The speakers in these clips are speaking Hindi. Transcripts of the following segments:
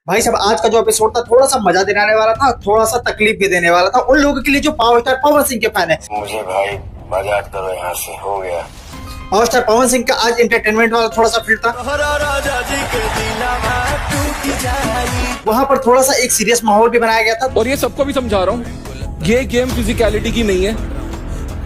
भाई साहब आज का जो एपिसोड था थोड़ा सा मजा दिलाने वाला था, थोड़ा सा तकलीफ भी देने वाला था उन लोगों के लिए जो पावर स्टार पवन सिंह के फैन है। मुझे भाई मजाक करो, यहाँ से हो गया। पावर स्टार पवन सिंह का आज एंटरटेनमेंट वाला थोड़ा सा फील्ड था। वहां पर थोड़ा सा एक सीरियस माहौल भी बनाया गया था। और ये सबको भी समझा रहा हूँ, ये गेम फिजिकलिटी की नहीं है।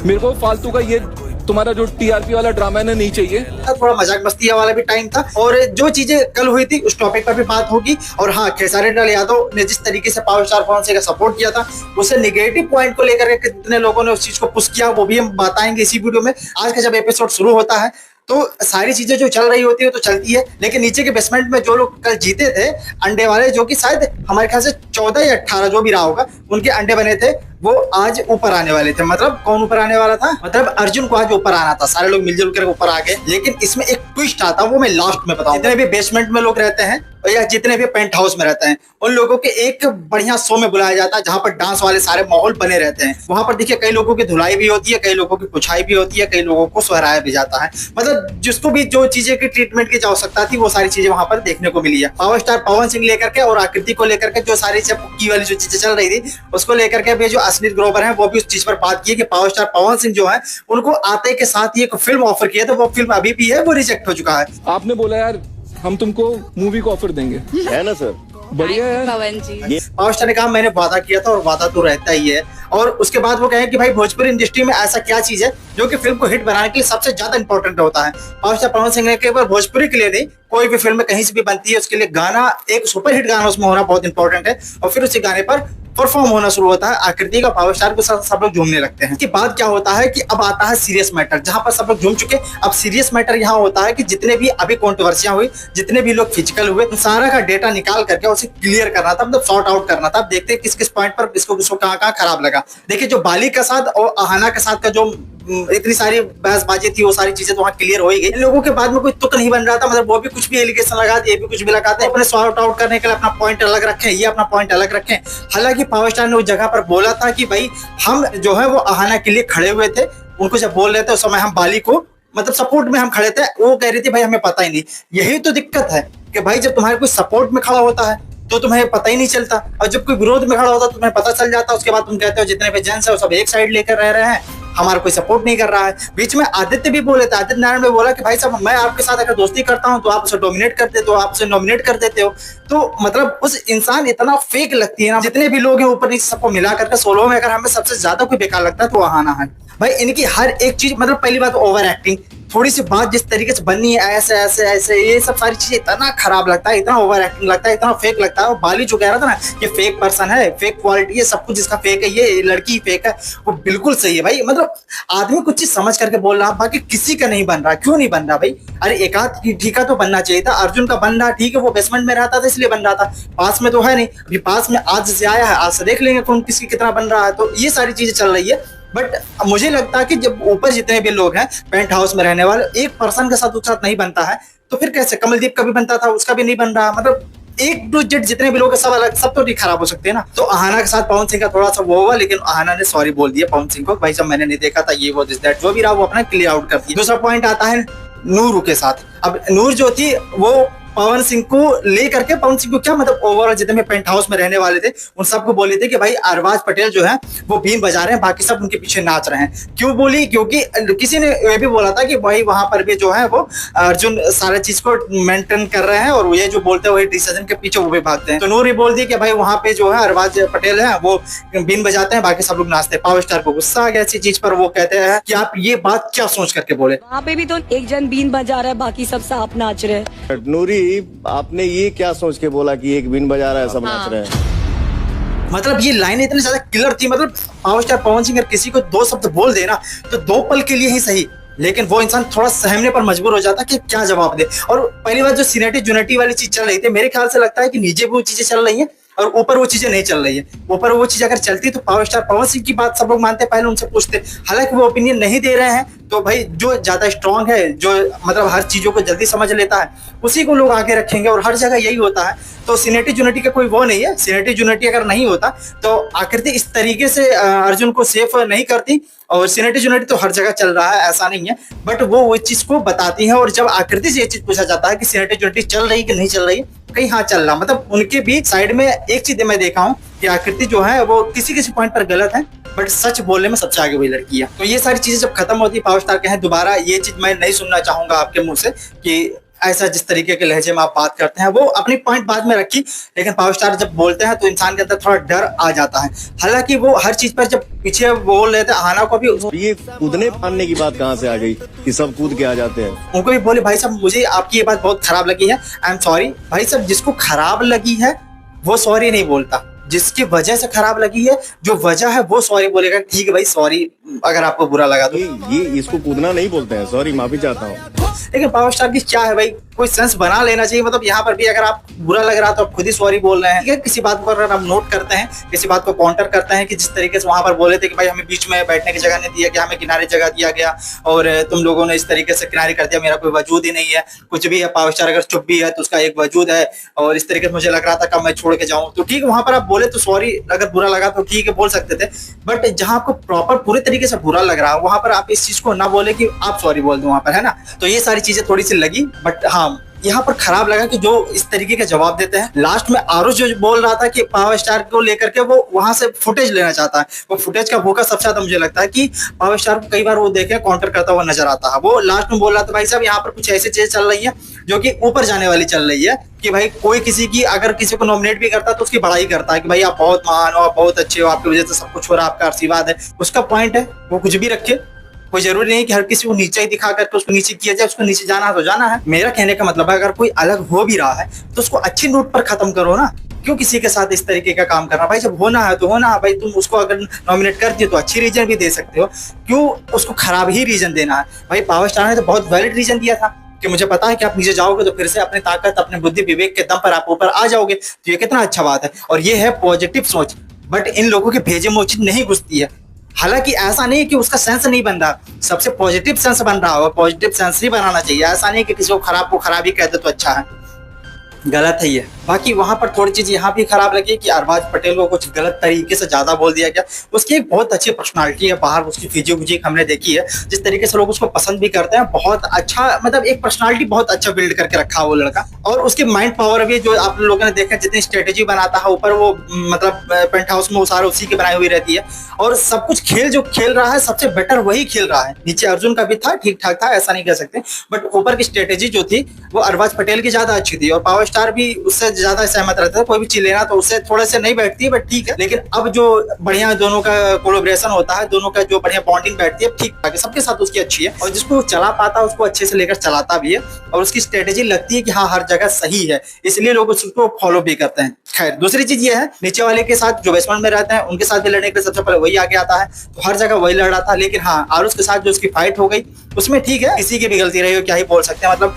मेरे को फालतू का ये तुम्हारा जो टीआरपी वाला ड्रामा है ना, नहीं चाहिए। थोड़ा मजाक मस्ती वाला भी टाइम था और जो चीजें कल हुई थी उस टॉपिक पर भी बात होगी। और हाँ, खेसारी लाल यादव ने जिस तरीके से पावर स्टार पवन सिंह का सपोर्ट किया था, उसे निगेटिव पॉइंट को लेकर के कितने लोगों ने उस चीज को पुश किया, वो भी हम बताएंगे इसी वीडियो में। आज का जब एपिसोड शुरू होता है तो सारी चीजें जो चल रही होती है तो चलती है, लेकिन नीचे के बेसमेंट में जो लोग कल जीते थे अंडे वाले, जो कि शायद हमारे ख्याल से 14 या 18 जो भी रहा होगा, उनके अंडे बने थे, वो आज ऊपर आने वाले थे। मतलब कौन ऊपर आने वाला था? मतलब अर्जुन को आज ऊपर आना था। सारे लोग मिलजुल कर ऊपर आ गए, लेकिन इसमें एक ट्विस्ट आता है, वो मैं लास्ट में बताऊंगा। जितने भी बेसमेंट में लोग रहते हैं या जितने भी पेंट हाउस में रहते हैं, उन लोगों के एक बढ़िया शो में बुलाया जाता है जहां पर डांस वाले सारे माहौल बने रहते हैं। वहां पर देखिए कई लोगों की धुलाई भी होती है, कई लोगों की पुछाई भी होती है, कई लोगों को सुहराया भी जाता है। मतलब जिसको भी जो चीजें की ट्रीटमेंट की आवश्यकता थी वो सारी चीजें वहां पर देखने को मिली है। पावर स्टार पवन सिंह लेकर के और आकृति को लेकर के जो सारी की वाली जो चीजें चल रही थी, उसको लेकर के भी जो अश्लील ग्रोवर है वो भी उस चीज पर बात की कि पावर स्टार पवन सिंह जो है उनको आते के साथ ही एक फिल्म ऑफर किया था, वो फिल्म अभी भी है, वो रिजेक्ट हो चुका है। आपने बोला यार हम तुमको मूवी को ऑफर देंगे, है ना सर? बढ़िया है पवन जी। पावर स्टार ने कहा मैंने वादा किया था और वादा तो रहता ही है। और उसके बाद वो कहे कि भाई भोजपुरी इंडस्ट्री में ऐसा क्या चीज है जो कि फिल्म को हिट बनाने के लिए सबसे ज्यादा इंपॉर्टेंट होता है। पावर स्टार पवन सिंह ने केवल भोजपुरी के लिए नहीं, कोई भी फिल्म कहीं से भी बनती है उसके लिए गाना, एक सुपर हिट गाना उसमें होना बहुत इंपॉर्टेंट है, और फिर उसी गाने पर परफॉर्म होना शुरू होता है। आकृति का पावर स्टार के साथ सब लोग झूमने लगते हैं। इसके बाद क्या होता है कि अब आता है सीरियस मैटर, जहां पर सब लोग झूम चुके। अब सीरियस मैटर यहाँ होता है कि जितने भी अभी कंट्रोवर्सियां हुई, जितने भी लोग फिजिकल हुए, सारा का डेटा निकाल करके उसे क्लियर करना था, मतलब सॉर्ट आउट करना था। अब देखते हैं किस किस पॉइंट पर किसको किसको कहाँ कहाँ खराब लगा। देखिए जो बाली का साथ और अहाना के साथ का जो इतनी सारी बहसबाजी थी, वो सारी चीजें तो वहाँ क्लियर हो ही गई। इन लोगों के बाद में कोई तुक नहीं बन रहा था, मतलब वो भी कुछ भी एलिगेशन लगाते, ये भी कुछ भी लगाते, अपने सॉर्ट आउट करने के लिए अपना पॉइंट अलग रखें, ये अपना पॉइंट अलग रखें। हालांकि पावर स्टार ने उस जगह पर बोला था कि भाई हम जो है वो अहाना के लिए खड़े हुए थे। उनको जब बोल रहे थे उस समय हम बाली को मतलब सपोर्ट में हम खड़े थे, वो कह रही थी भाई हमें पता ही नहीं। यही तो दिक्कत है कि भाई जब तुम्हारे कोई सपोर्ट में खड़ा होता है तो तुम्हें पता ही नहीं चलता, और जब कोई विरोध में खड़ा होता है तो तुम्हें पता चल जाता है। उसके बाद तुम कहते हो जितने भी जेंट्स है वो सब एक साइड लेकर रह रहे हैं, हमारा कोई सपोर्ट नहीं कर रहा है। बीच में आदित्य भी बोले थे, आदित्य नारायण भी बोला कि भाई साहब मैं आपके साथ अगर दोस्ती करता हूं तो आप उसे डोमिनेट करते, तो आप उसे नॉमिनेट कर देते हो। तो मतलब उस इंसान इतना फेक लगती है ना। जितने भी लोग हैं ऊपर नीचे सबको मिला करके सोलो में अगर हमें सबसे ज्यादा कोई बेकार लगता है तो अहाना है। भाई इनकी हर एक चीज, मतलब पहली बात ओवर एक्टिंग, थोड़ी सी बात जिस तरीके से बननी है ऐसे ऐसे ऐसे, ये सब सारी चीजें इतना खराब लगता है, इतना ओवर एक्टिंग लगता है, इतना फेक लगता है। और बाली जो कह रहा था ना ये फेक पर्सन है, फेक क्वालिटी है, सब कुछ इसका फेक है, ये लड़की फेक है, वो बिल्कुल सही है भाई। मतलब आदमी कुछ चीज समझ करके बोल रहा, बाकी किसी का नहीं बन रहा। क्यों नहीं बन रहा भाई? अरे एक आध ठीक है तो बनना चाहिए था। अर्जुन का बन रहा, ठीक है, वो बेसमेंट में रहता था इसलिए बन रहा था, पास में तो है नहीं। अभी पास में आज से आया है, आज से देख लेंगे कौन किसकी कितना बन रहा है। तो ये सारी चीजें चल रही है। बट मुझे लगता है कि जब ऊपर जितने भी लोग हैं पेंट हाउस में रहने वाले, एक पर्सन के साथ उसके साथ नहीं बनता है तो फिर कैसे? कमलदीप का भी बनता था, उसका भी नहीं बन रहा। मतलब एक टू जेड जितने भी लोग हैं सब अलग, सब तो नहीं खराब हो सकते हैं ना। तो अहाना के साथ पवन सिंह का थोड़ा सा वो हुआ, लेकिन अहाना ने सॉरी बोल दिया पवन सिंह को, भाई जब मैंने नहीं देखा था, ये वो दिस दैट जो भी रहा वो अपना क्लियर आउट कर दिया। दूसरा पॉइंट आता है नूर के साथ। अब नूर जो थी वो पवन सिंह को लेकर के, पवन सिंह को क्या मतलब ओवरऑल जितने भी पेंट हाउस में रहने वाले थे उन सबको बोले थे कि भाई अरबाज पटेल जो है वो बीन बजा रहे हैं, बाकी सब उनके पीछे नाच रहे हैं। क्यों बोली? क्योंकि किसी ने ये भी बोला था कि भाई वहां पर भी जो है वो अर्जुन सारे चीज को मेंटेन कर रहे हैं और ये जो बोलते हैं वही डिसीजन के पीछे वो भी भागते हैं। तो नूर ही बोल दी कि भाई वहां पे जो है अरबाज पटेल है वो बीन बजाते हैं, बाकी सब लोग नाचते हैं। पावर स्टार को गुस्सा आ गया इसी चीज पर, वो कहते हैं कि आप ये बात क्या सोच करके बोले? वहाँ पे भी तो एक जन बीन बजा रहा है, बाकी सब सांप नाच रहे हैं। नूरी आपने ये क्या सोच के बोला कि एक बीन बजा रहा है सब नाच रहे हैं? मतलब ये लाइनें इतनी ज्यादा क्लियर थी। मतलब पावर स्टार पवन सिंह अगर किसी को दो शब्द बोल देना तो दो पल के लिए ही सही, लेकिन वो इंसान थोड़ा सहमने पर मजबूर हो जाता कि क्या जवाब दे। और पहली बार जो सीनेटी यूनिटी वाली चीज चल रही थी, मेरे ख्याल से लगता है कि नीचे भी वो चीजें चल रही हैं और ऊपर वो चीजें नहीं चल रही है। ऊपर वो चीज अगर चलती तो पावर स्टार पवन सिंह की बात सब लोग मानते, पहले उनसे पूछते। हालांकि वो ओपिनियन नहीं दे रहे हैं, तो भाई जो ज्यादा स्ट्रांग है, जो मतलब हर चीजों को जल्दी समझ लेता है, उसी को लोग आगे रखेंगे। और हर जगह यही होता है। तो सीनेटी यूनिटी का कोई वो नहीं है। सीनेटी यूनिटी अगर नहीं होता तो आकृति इस तरीके से अर्जुन को सेफ नहीं करती। और सीनेटी यूनिटी तो हर जगह चल रहा है, ऐसा नहीं है, बट वो चीज को बताती है। और जब आकृति से ये चीज पूछा जाता है कि सीनेटी यूनिटी चल रही कि नहीं चल रही, कहीं हाथ चल रहा, मतलब उनके भी साइड में एक चीज मैं देखा हूँ कि आकृति जो है वो किसी किसी पॉइंट पर गलत है, बट सच बोलने में सबसे आगे वही लड़की है। तो ये सारी चीजें जब खत्म होती है, पावर स्टार कहें दोबारा ये चीज मैं नहीं सुनना चाहूंगा आपके मुंह से कि ऐसा जिस तरीके के लहजे में आप बात करते हैं, वो अपनी पॉइंट बाद में रखी, लेकिन पावर स्टार जब बोलते हैं तो इंसान के अंदर थोड़ा डर आ जाता है। हालांकि वो हर चीज पर जब पीछे बोल रहे थे, आना को भी ये कूदने फानने की बात कहाँ से आ गई कि सब कूद के आ जाते हैं? उनको भी बोले भाई साहब मुझे आपकी ये बात बहुत खराब लगी है, आई एम सॉरी। भाई साहब जिसको खराब लगी है वो सॉरी नहीं बोलता, जिसकी वजह से खराब लगी है, जो वजह है वो सॉरी बोलेगा। ठीक है भाई सॉरी अगर आपको बुरा लगा तो। ये इसको कूदना नहीं बोलते हैं, सॉरी माफी चाहता हूँ। लेकिन पावर स्टार की क्या है भाई, कोई सेंस बना लेना चाहिए। मतलब यहाँ पर भी अगर आप बुरा लग रहा तो आप खुद ही सॉरी बोल रहे हैं। ठीक है, किसी बात को अगर आप नोट करते हैं, किसी बात को काउंटर करते हैं कि जिस तरीके से वहां पर बोले थे कि भाई हमें बीच में बैठने की जगह नहीं दिया गया, हमें किनारे जगह दिया गया और तुम लोगों ने इस तरीके से किनारे कर दिया, मेरा कोई वजूद ही नहीं है, कुछ भी है। पावर स्टार अगर चुप भी है तो उसका एक वजूद है और इस तरीके से मुझे लग रहा था कब मैं छोड़ के जाऊं, तो ठीक है वहां पर आप बोले तो सॉरी, अगर बुरा लगा तो ठीक है बोल सकते थे। बट जहां आपको प्रॉपर पूरे तरीके से बुरा लग रहा है वहां पर आप इस चीज को ना बोले कि आप सॉरी बोल दो वहां पर, है ना। तो ये सारी चीजें थोड़ी सी लगी, बट हाँ यहाँ पर खराब लगा कि जो इस तरीके के जवाब देते हैं। लास्ट में आरुष जो बोल रहा था कि पावर स्टार को लेकर के वो वहां से फुटेज लेना चाहता है, वो फुटेज का फोकस सबसे ज्यादा मुझे लगता है कि पावर स्टार को कई बार वो देखे काउंटर करता हुआ नजर आता है। वो लास्ट में बोल रहा था भाई साहब यहाँ पर कुछ ऐसी चीजें चल रही है जो कि ऊपर जाने वाली चल रही है कि भाई कोई किसी की अगर किसी को नॉमिनेट भी करता है तो उसकी बड़ाई करता है कि भाई आप बहुत महान हो, आप बहुत अच्छे हो, आपकी वजह से सब कुछ हो रहा है, आपका आशीर्वाद है। उसका पॉइंट है वो कुछ भी रखे, कोई जरूरी नहीं कि हर किसी को नीचे ही दिखा करके उसको नीचे किया जाए, उसको नीचे जाना तो जाना है। मेरा कहने का मतलब है अगर कोई अलग हो भी रहा है तो उसको अच्छी नोट पर खत्म करो ना, क्यों किसी के साथ इस तरीके का काम करना। भाई जब होना है तो होना है भाई, तुम उसको अगर नॉमिनेट कर दिए तो अच्छी रीजन भी दे सकते हो, क्यों उसको खराब ही रीजन देना है। भाई पावर स्टार ने तो बहुत वैलिड रीजन दिया था कि मुझे पता है कि आप नीचे जाओगे तो फिर से अपनी ताकत अपने बुद्धि विवेक के दम पर आप ऊपर आ जाओगे, तो ये कितना अच्छा बात है और ये है पॉजिटिव सोच। बट इन लोगों के भेजे में उचित नहीं घुसती है। हालांकि ऐसा नहीं कि उसका सेंस नहीं बन रहा, सबसे पॉजिटिव सेंस बन रहा हो, पॉजिटिव सेंस ही बनाना चाहिए। ऐसा नहीं कि किसी को खराब को खराब ही कहते तो अच्छा है, गलत है ये। बाकी वहां पर थोड़ी चीज यहाँ भी खराब लगी कि अरबाज पटेल को कुछ गलत तरीके से ज्यादा बोल दिया गया। उसकी एक बहुत अच्छी पर्सनालिटी है बाहर, उसकी फिजिक हमने देखी है, जिस तरीके से लोग उसको पसंद भी करते हैं। बहुत अच्छा मतलब एक पर्सनालिटी बहुत अच्छा बिल्ड करके रखा वो लड़का, और उसकी माइंड पावर भी जो आप लोगों ने देखा, जितनी स्ट्रेटेजी बनाता है ऊपर वो मतलब पेंट हाउस में वो सारा उसी की बनाई हुई रहती है, और सब कुछ खेल जो खेल रहा है सबसे बेटर वही खेल रहा है। नीचे अर्जुन का भी था, ठीक ठाक था, ऐसा नहीं कह सकते, बट ऊपर की स्ट्रेटेजी जो थी वो अरबाज पटेल की ज्यादा अच्छी थी और पावर स्टार भी उससे ज्यादा सहमत रहता था। कोई भी चीज लेना तो उससे थोड़े से नहीं बैठती है, बट ठीक है। लेकिन अब जो बढ़िया दोनों का कोलैबोरेशन होता है, दोनों का जो बढ़िया बॉन्डिंग बैठती है, ठीक ठाक है, सबके साथ उसकी अच्छी है, और जिसको चला पाता है उसको अच्छे से लेकर चलाता भी है, और उसकी स्ट्रेटेजी लगती है कि हाँ हर जगह सही है, इसलिए लोग उसको फॉलो भी करते हैं। खैर दूसरी चीज ये है, नीचे वाले के साथ जो बेसमेंट में रहते हैं उनके साथ भी लड़ने के लिए सबसे पहले वही आगे आता है, तो हर जगह वही लड़ रहा था। लेकिन हाँ आरुष के साथ जो उसकी फाइट हो गई उसमें ठीक है, किसी की भी गलती रही हो, क्या ही बोल सकते हैं। मतलब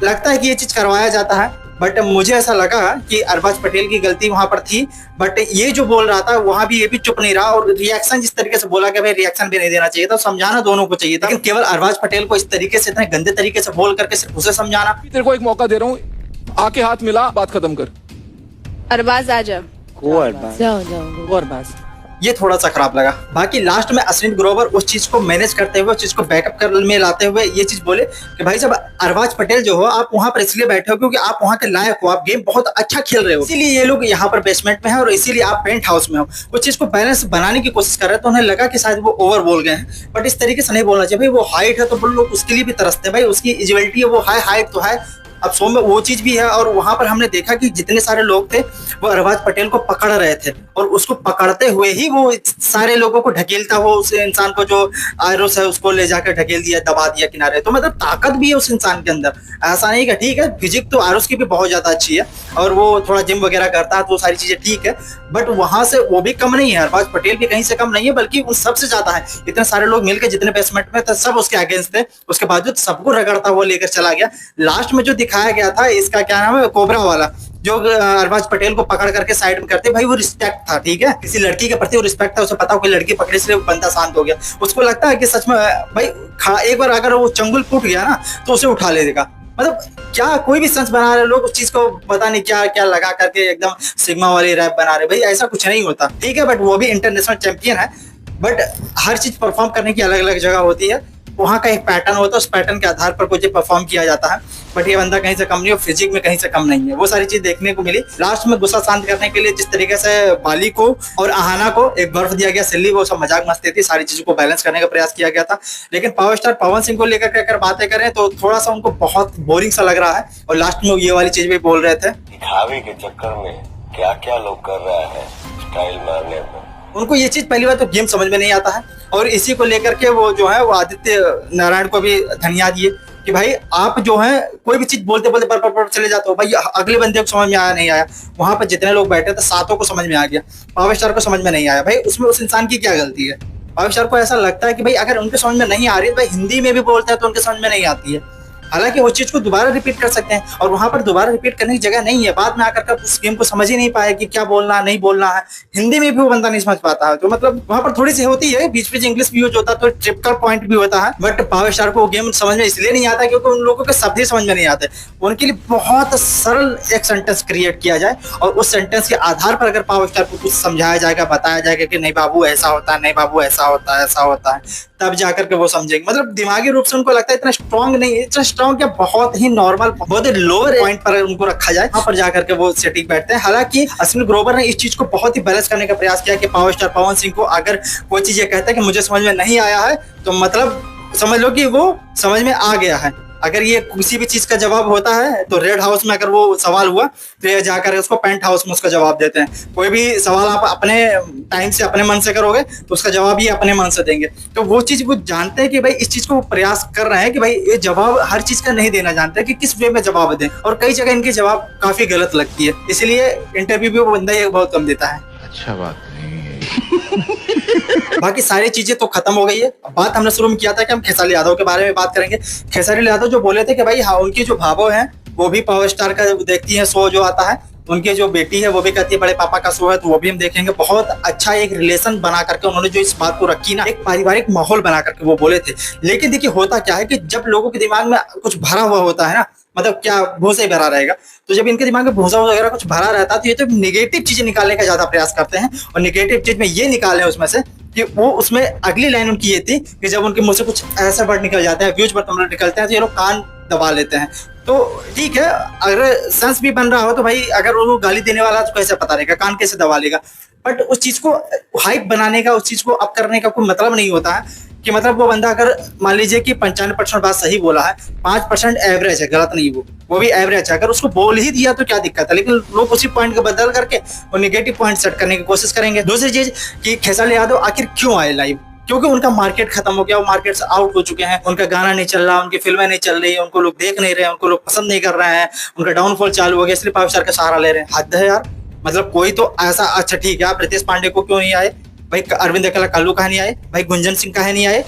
लगता है कि ये चीज करवाया जाता है, बट मुझे ऐसा लगा कि अरबाज पटेल की गलती वहां पर थी। बट ये जो बोल रहा था वहां भी ये भी चुप नहीं रहा, और रिएक्शन जिस तरीके से बोला कि भाई रिएक्शन भी नहीं देना चाहिए था, समझाना दोनों को चाहिए था। लेकिन केवल अरबाज पटेल को इस तरीके से इतने गंदे तरीके से बोल करके सिर्फ उसे समझाना। तेरे को एक मौका दे रहा हूँ, आके हाथ मिला, बात खत्म कर। अरबाज आजा। जाओ जाओ अरबाज। ये थोड़ा सा खराब लगा। बाकी लास्ट में अश्विन ग्रोवर उस चीज को मैनेज करते हुए, उस चीज को बैकअप कर में लाते हुए ये चीज बोले कि भाई जब अरबाज पटेल जो हो आप वहां पर इसलिए बैठे हो क्योंकि आप वहां के लायक हो, आप गेम बहुत अच्छा खेल रहे हो, इसीलिए ये लोग यहाँ पर बेसमेंट में है और इसीलिए आप पेंट हाउस में हो। उस चीज को बैलेंस बनाने की कोशिश कर रहे हैं, तो उन्हें लगा कि शायद वो ओवर बोल गए हैं, बट इस तरीके से नहीं बोलना चाहिए। भाई वो हाइट है तो लोग उसके लिए भी तरसते हैं, भाई उसकी एलिजिबिलिटी है, वो हाइट तो है। अब शो में वो चीज भी है, और वहां पर हमने देखा कि जितने सारे लोग थे वो अरबाज पटेल को पकड़ रहे थे, और उसको पकड़ते हुए ही वो सारे लोगों को ढकेलता हुआ उस इंसान को जो आयरस है उसको ले जाकर ढकेल दिया, दबा दिया किनारे। तो मतलब ताकत भी है उस इंसान के अंदर, ऐसा नहीं कि ठीक है फिजिक तो आरुष की भी बहुत ज्यादा अच्छी है और वो थोड़ा जिम वगैरह करता है तो सारी चीजें ठीक है, बट वहां से वो भी कम नहीं है, अरबाज पटेल भी कहीं से कम नहीं है, बल्कि उन सबसे ज्यादा है। इतने सारे लोग मिलकर जितने बेसमेंट में थे सब उसके अगेंस्ट थे, उसके बावजूद सबको रगड़ता हुआ लेकर चला गया। लास्ट में जो दिखाया गया था, इसका क्या नाम है, कोबरा वाला, जो अरबाज पटेल को पकड़ करके साइड में करते, भाई वो रिस्पेक्ट था, ठीक है, किसी लड़की के प्रति वो रिस्पेक्ट था, उसे पता हो कि लड़की पकड़े से बंदा शांत हो गया। उसको लगता है कि सच में भाई एक बार अगर वो चंगुल फूट गया ना तो उसे उठा लेगा। मतलब क्या कोई भी सेंस बना रहे लोग उस चीज को पता नहीं क्या क्या लगा करके एकदम सिग्मा वाली रैप बना रहे। भाई ऐसा कुछ नहीं होता, ठीक है, बट वो भी इंटरनेशनल चैंपियन है, बट हर चीज परफॉर्म करने की अलग अलग जगह होती है। वहाँ का एक पैटर्न होता है, उस पैटर्न के आधार पर कुछ परफॉर्म किया जाता है। बट ये बंदा कहीं से कम नहीं है, फिजिक में कहीं से कम नहीं है। वो सारी चीज देखने को मिली। लास्ट में गुस्सा शांत करने के लिए जिस तरीके से बाली को और आहाना को एक बर्फ दिया गया, सिल्ली वो सब मजाक मस्ती थी, सारी चीजों को बैलेंस करने का प्रयास किया गया था। लेकिन पावर स्टार पवन सिंह को लेकर के अगर बातें करें तो थोड़ा सा उनको बहुत बोरिंग सा लग रहा है। और लास्ट में ये वाली चीज भी बोल रहे थे, दिखावे के चक्कर में क्या क्या लोग कर रहा है स्टाइल मारने में। उनको ये चीज पहली बार तो गेम समझ में नहीं आता है। और इसी को लेकर के वो जो है वो आदित्य नारायण को भी धन्यवाद दिए कि भाई आप जो है कोई भी चीज बोलते बोलते पर चले जाते हो। भाई अगले बंदे को समझ में आया नहीं आया, वहां पर जितने लोग बैठे थे सातों को समझ में आ गया, पावर स्टार को समझ में नहीं आया। भाई उसमें उस इंसान की क्या गलती है? पावर स्टार को ऐसा लगता है कि भाई अगर उनके समझ में नहीं आ रही है, भाई हिंदी में भी बोलते हैं तो उनके समझ में नहीं आती है। हालांकि वो चीज को दोबारा रिपीट कर सकते हैं और वहां पर दोबारा रिपीट करने की जगह नहीं है। बाद में आकर उस गेम को समझ ही नहीं पाए कि क्या बोलना नहीं बोलना है। हिंदी में भी वो बंदा नहीं समझ पाता है, तो मतलब वहां पर थोड़ी सी होती है, बीच बीच इंग्लिश भी यूज होता है तो ट्रिपिकल पॉइंट भी होता है। बट पावर स्टार को वो गेम समझ में इसलिए नहीं आता क्योंकि उन लोगों के शब्द ही समझ में नहीं आते। उनके लिए बहुत सरल एक सेंटेंस क्रिएट किया जाए और उस सेंटेंस के आधार पर अगर पावर स्टार को कुछ समझाया जाएगा, बताया जाएगा कि नहीं बाबू ऐसा होता है, नहीं बाबू ऐसा होता है, ऐसा होता है, तब जाकर के वो समझेंगे। मतलब दिमागी रूप से उनको लगता है इतना स्ट्रांग नहीं है, इतना स्ट्रांग क्या, बहुत ही नॉर्मल, बहुत ही लोअर पॉइंट पर उनको रखा जाए, वहां पर जाकर के वो सेटिंग बैठते हैं। हालांकि अश्विनी ग्रोवर ने इस चीज को बहुत ही बैलेंस करने का प्रयास किया कि पावर स्टार पवन सिंह को अगर कोई चीज ये कहता है कि मुझे समझ में नहीं आया है तो मतलब समझ लो कि वो समझ में आ गया है। अगर ये किसी भी चीज का जवाब होता है तो रेड हाउस में अगर वो सवाल हुआ तो ये जाकर उसको पेंट हाउस में उसका जवाब देते हैं। कोई भी सवाल आप अपने टाइम से अपने मन से करोगे तो उसका जवाब ये अपने मन से देंगे। तो वो चीज वो जानते हैं कि भाई इस चीज को वो प्रयास कर रहे हैं कि भाई ये जवाब हर चीज का नहीं देना जानते कि किस वे में जवाब दें, और कई जगह इनके जवाब काफी गलत लगती है, इसलिए इंटरव्यू भी वो बंदा ये बहुत कम देता है। अच्छा बात नहीं है। बाकी सारी चीजें तो खत्म हो गई है। अब बात हमने शुरू में किया था कि हम खेसारी यादव के बारे में बात करेंगे। खेसारी यादव जो बोले थे कि भाई हाँ उनकी जो भावो है वो भी पावर स्टार का देखती है शो जो आता है, उनकी जो बेटी है वो भी कहती है बड़े पापा का शो है तो वो भी हम देखेंगे। बहुत अच्छा एक रिलेशन बना करके उन्होंने जो इस बात को रखी ना, एक पारिवारिक माहौल बना करके वो बोले थे। लेकिन देखिए होता क्या है कि जब लोगों के दिमाग में कुछ भरा हुआ होता है ना, मतलब क्या भूसा ही भरा रहेगा, तो जब इनके दिमाग में भूसा वगैरह कुछ भरा रहता है तो ये तो नेगेटिव चीजें निकालने का ज्यादा प्रयास करते हैं। और नेगेटिव चीज में ये निकाले उसमें से कि वो उसमें अगली लाइन उनकी ये थी कि जब उनके मुंह से कुछ ऐसा वर्ड निकल जाते हैं, व्यूज वर्ड निकलते हैं तो ये लोग कान दबा लेते हैं। तो ठीक है, अगर सेंस भी बन रहा हो तो भाई अगर वो गाली देने वाला तो कैसे पता रहेगा, कान कैसे दबा लेगा। बट उस चीज को हाइप बनाने का, उस चीज को अप करने का कोई मतलब नहीं होता है कि मतलब वो बंदा अगर मान लीजिए कि 95% बात सही बोला है, 5% एवरेज है, गलत नहीं, वो भी एवरेज है, अगर उसको बोल ही दिया तो क्या दिक्कत है। लेकिन लोग उसी पॉइंट को बदल करके वो नेगेटिव पॉइंट सेट करने की कोशिश करेंगे। दूसरी चीज कि खेसारी यादव आखिर क्यों आए लाइव, क्योंकि उनका मार्केट खत्म हो गया, वो मार्केट से आउट हो चुके हैं, उनका गाना नहीं चल रहा, उनकी फिल्में नहीं चल रही है, उनको लोग देख नहीं रहे, उनको लोग पसंद नहीं कर रहे हैं, उनका डाउनफॉल चालू हो गया, इसलिए पावर स्टार का सहारा ले रहे हैं। हद है यार, मतलब कोई तो ऐसा, अच्छा ठीक है आप रितेश पांडे को क्यों नहीं आए भाई, अरविंद अकेला कल्लू कहा नहीं आए भाई, गुंजन सिंह कहा नहीं आए,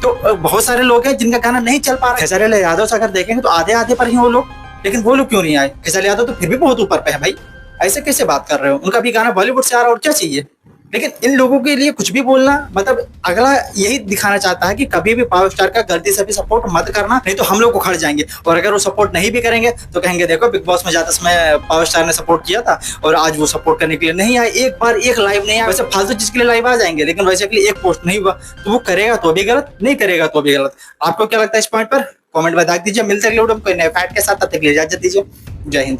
तो बहुत सारे लोग हैं जिनका गाना नहीं चल पा रहा है। खेसारी यादव से अगर देखेंगे तो आधे आधे पर ही वो लोग, लेकिन वो लोग क्यों नहीं आए? खेसारी यादव तो फिर भी बहुत ऊपर पे है भाई, ऐसे कैसे बात कर रहे हो? उनका भी गाना बॉलीवुड से आ रहा है और क्या चाहिए। लेकिन इन लोगों के लिए कुछ भी बोलना, मतलब अगला यही दिखाना चाहता है कि कभी भी पावर स्टार का गलती से भी सपोर्ट मत करना, नहीं तो हम लोग उखड़ जाएंगे। और अगर वो सपोर्ट नहीं भी करेंगे तो कहेंगे देखो बिग बॉस में जाते समय पावर स्टार ने सपोर्ट किया था और आज वो सपोर्ट करने के लिए नहीं आए, एक बार एक लाइव नहीं आया। वैसे फालतू चीज के लिए लाइव आ जाएंगे, लेकिन वैसे के लिए एक पोस्ट नहीं हुआ तो वो करेगा तो भी गलत, नहीं करेगा तो भी गलत। आपको क्या लगता है इस पॉइंट पर? कॉमेंट बता दीजिए। मिलते अगले वीडियो में कोई नए फैक्ट के साथ, तब तक के लिए इजाजत दीजिए। जय हिंद।